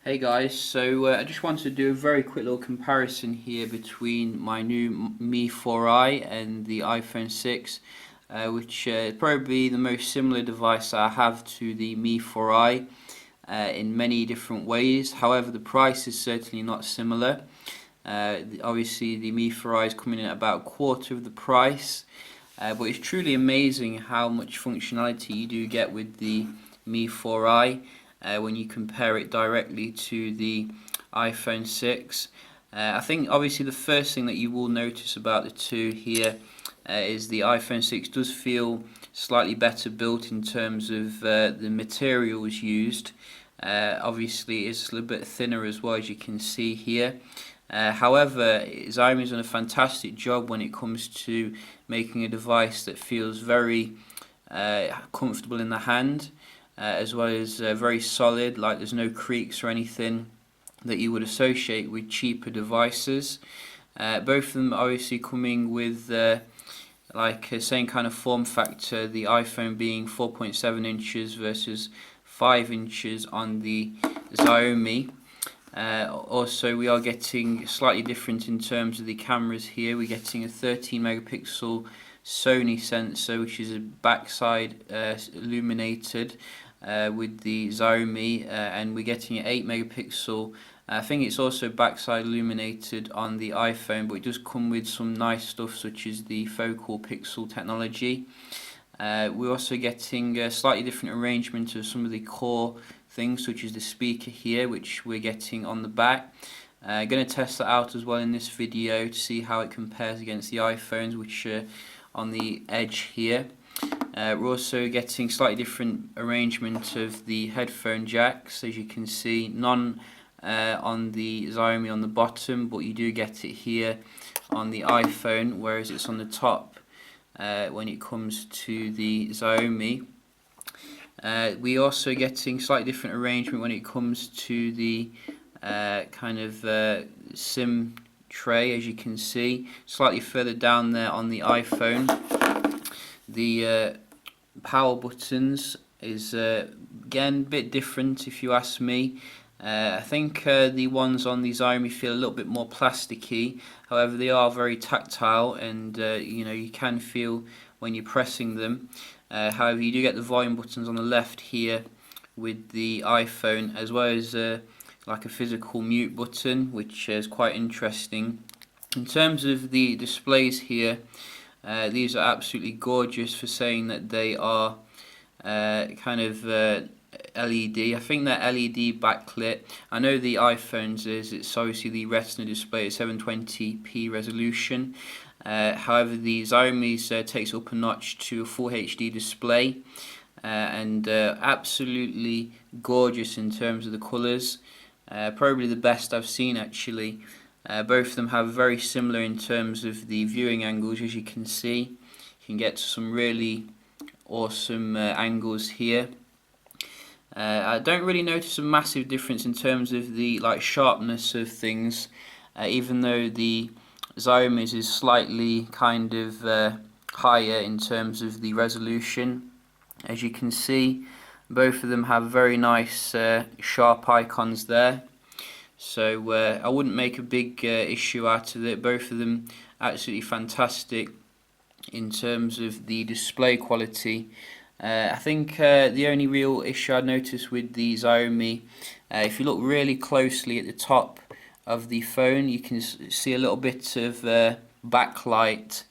Hey guys, I just wanted to do a very quick little comparison here between my new Mi 4i and the iPhone 6, which is probably the most similar device I have to the Mi 4i in many different ways. However, the price is certainly not similar. Obviously, the Mi 4i is coming in at about a quarter of the price, but it's truly amazing how much functionality you do get with the Mi 4i. When you compare it directly to the iPhone 6. I think obviously the first thing that you will notice about the two here is the iPhone 6 does feel slightly better built in terms of the materials used. Obviously it's a little bit thinner as well, as you can see here. However, Xiaomi's done a fantastic job when it comes to making a device that feels very comfortable in the hand. As well as very solid, like there's no creaks or anything that you would associate with cheaper devices. Both of them obviously coming with same kind of form factor, the iPhone being 4.7 inches versus 5 inches on the Xiaomi. Also, we are getting slightly different in terms of the cameras here. We're getting a 13 megapixel Sony sensor, which is a backside illuminated with the Xiaomi, and we're getting an 8 megapixel. I think it's also backside illuminated on the iPhone, but it does come with some nice stuff such as the focal pixel technology. We're also getting a slightly different arrangement of some of the core things, such as the speaker here, which we're getting on the back. Going to test that out as well in this video to see how it compares against the iPhones, which are on the edge here. We're also getting slightly different arrangement of the headphone jacks. As you can see, none on the Xiaomi on the bottom, but you do get it here on the iPhone, whereas it's on the top when it comes to the Xiaomi. We're also getting slightly different arrangement when it comes to the SIM tray, as you can see, slightly further down there on the iPhone. The power buttons is again a bit different if you ask me. I think the ones on the Xiaomi feel a little bit more plasticky. However, they are very tactile, and you can feel when you're pressing them. However, you do get the volume buttons on the left here with the iPhone, as well as like a physical mute button, which is quite interesting. In terms of the displays here, these are absolutely gorgeous for saying that they are LED. I think they're LED backlit. I know the iPhones it's obviously the Retina display at 720p resolution. However, the Xiaomi's takes up a notch to a full HD display, and absolutely gorgeous in terms of the colours. Probably the best I've seen actually. Both of them have very similar in terms of the viewing angles, as you can see. You can get some really awesome angles here. I don't really notice a massive difference in terms of the sharpness of things, even though the Xiaomi's is slightly higher in terms of the resolution. As you can see, both of them have very nice sharp icons there. So I wouldn't make a big issue out of it. Both of them absolutely fantastic in terms of the display quality. I think the only real issue I noticed with the Xiaomi, if you look really closely at the top of the phone, you can see a little bit of backlight.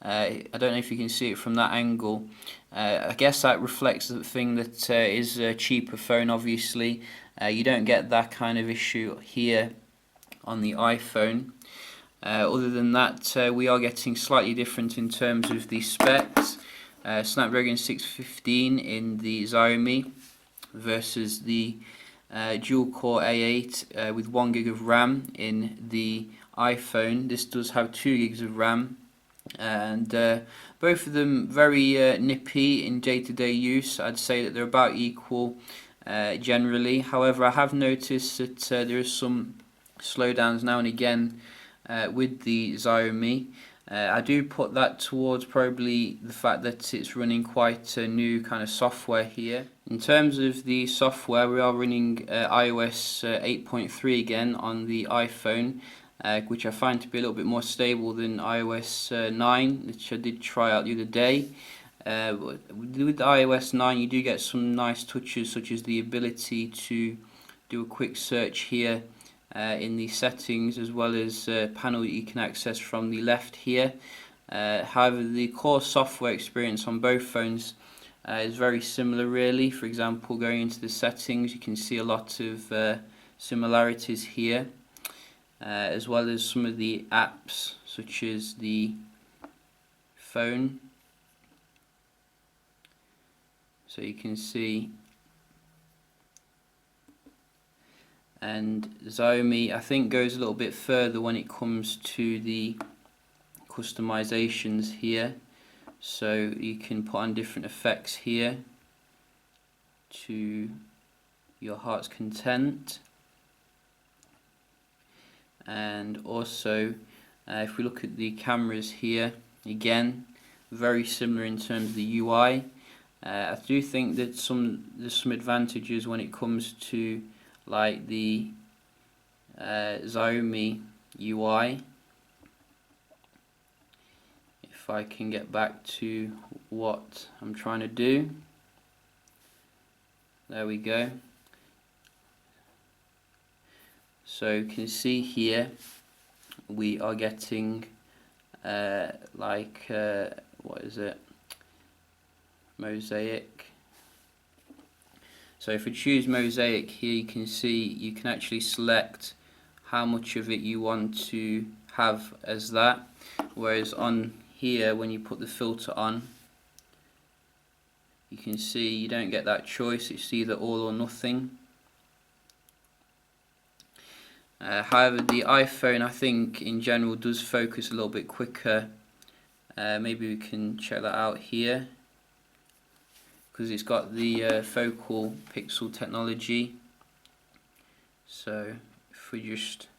I don't know if you can see it from that angle. I guess that reflects the thing that is a cheaper phone, obviously. You don't get that kind of issue here on the iPhone. Other than that, we are getting slightly different in terms of the specs. Snapdragon 615 in the Xiaomi versus the dual-core A8 with 1 gig of RAM in the iPhone. This does have 2 gigs of RAM, and both of them very nippy in day-to-day use. I'd say that they're about equal generally. However, I have noticed that there is some slowdowns now and again with the Xiaomi. I do put that towards probably the fact that it's running quite a new kind of software here. In terms of the software, we are running iOS 8.3 again on the iPhone, which I find to be a little bit more stable than iOS 9, which I did try out the other day. With iOS 9 you do get some nice touches, such as the ability to do a quick search here in the settings, as well as a panel that you can access from the left here. However, the core software experience on both phones is very similar really. For example, going into the settings, you can see a lot of similarities here, as well as some of the apps such as the phone. So you can see, and Xiaomi I think goes a little bit further when it comes to the customizations here. So you can put on different effects here to your heart's content. And also if we look at the cameras here, again very similar in terms of the UI. I do think that there's some advantages when it comes to like the Xiaomi UI. If I can get back to what I'm trying to do, there we go. So you can see here we are getting what is it? Mosaic. So if we choose mosaic here, you can see you can actually select how much of it you want to have as that, whereas on here when you put the filter on, you can see you don't get that choice. It's either all or nothing. However, the iPhone I think in general does focus a little bit quicker. Maybe we can check that out here, because it's got the focal pixel technology. So if we just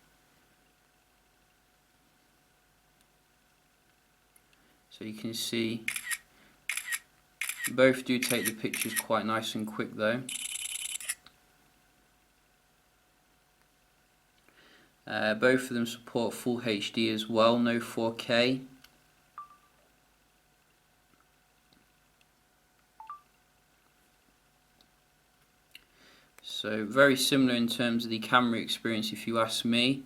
you can see both do take the pictures quite nice and quick though. Both of them support full HD as well, no 4K. So very similar in terms of the camera experience if you ask me.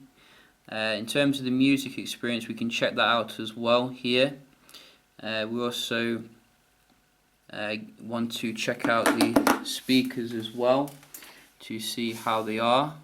In terms of the music experience, we can check that out as well here. We also want to check out the speakers as well to see how they are.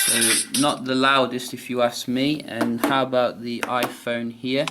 So not the loudest if you ask me. And how about the iPhone here?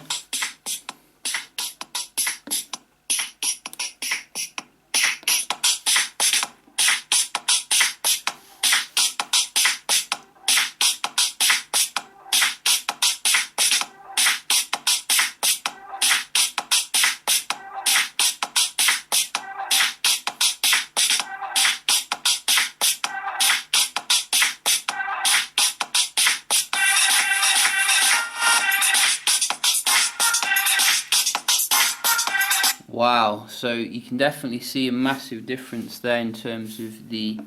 Wow, so you can definitely see a massive difference there in terms of the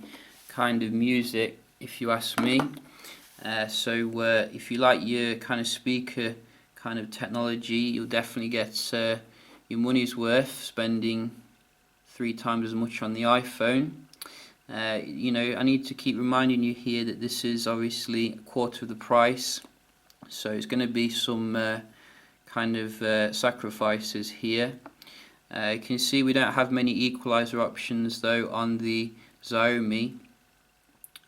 kind of music, if you ask me. If you like your kind of speaker kind of technology, you'll definitely get your money's worth spending 3 times as much on the iPhone. You know, I need to keep reminding you here that this is obviously a quarter of the price, so it's going to be some kind of sacrifices here. You can see we don't have many equalizer options though on the Xiaomi.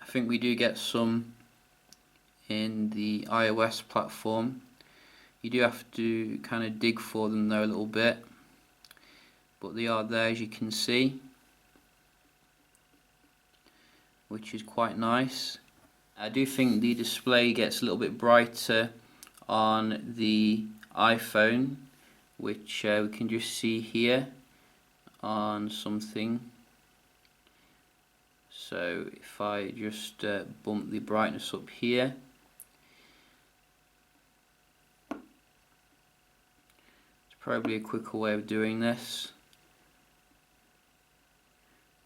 I think we do get some in the iOS platform. You do have to kind of dig for them though a little bit. but they are there, as you can see, which is quite nice. I do think the display gets a little bit brighter on the iPhone, which we can just see here on something. So if I just bump the brightness up here, it's probably a quicker way of doing this.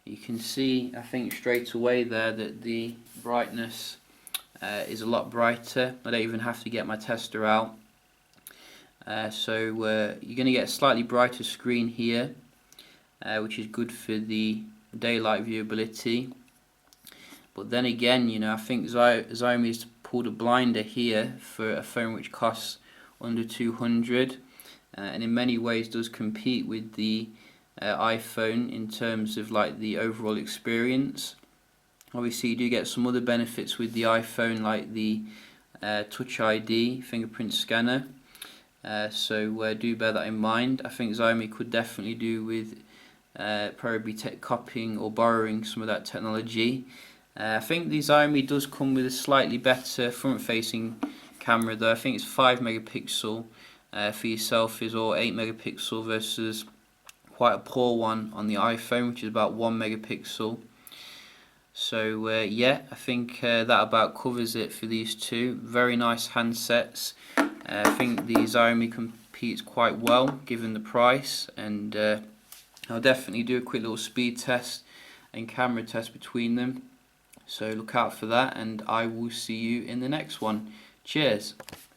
You can see, I think, straight away there that the brightness is a lot brighter. I don't even have to get my tester out. So you're going to get a slightly brighter screen here, which is good for the daylight viewability. But then again, you know, I think Xiaomi's pulled a blinder here for a phone which costs under 200, and in many ways does compete with the iPhone in terms of like the overall experience. Obviously, you do get some other benefits with the iPhone, like the Touch ID fingerprint scanner. So do bear that in mind. I think Xiaomi could definitely do with probably copying or borrowing some of that technology. I think the Xiaomi does come with a slightly better front-facing camera, though. I think it's 5 megapixel for your selfies, or 8 megapixel versus quite a poor one on the iPhone, which is about 1 megapixel. So yeah, I think that about covers it for these two. Very nice handsets. I think the Xiaomi competes quite well given the price, and I'll definitely do a quick little speed test and camera test between them. So look out for that, and I will see you in the next one. Cheers.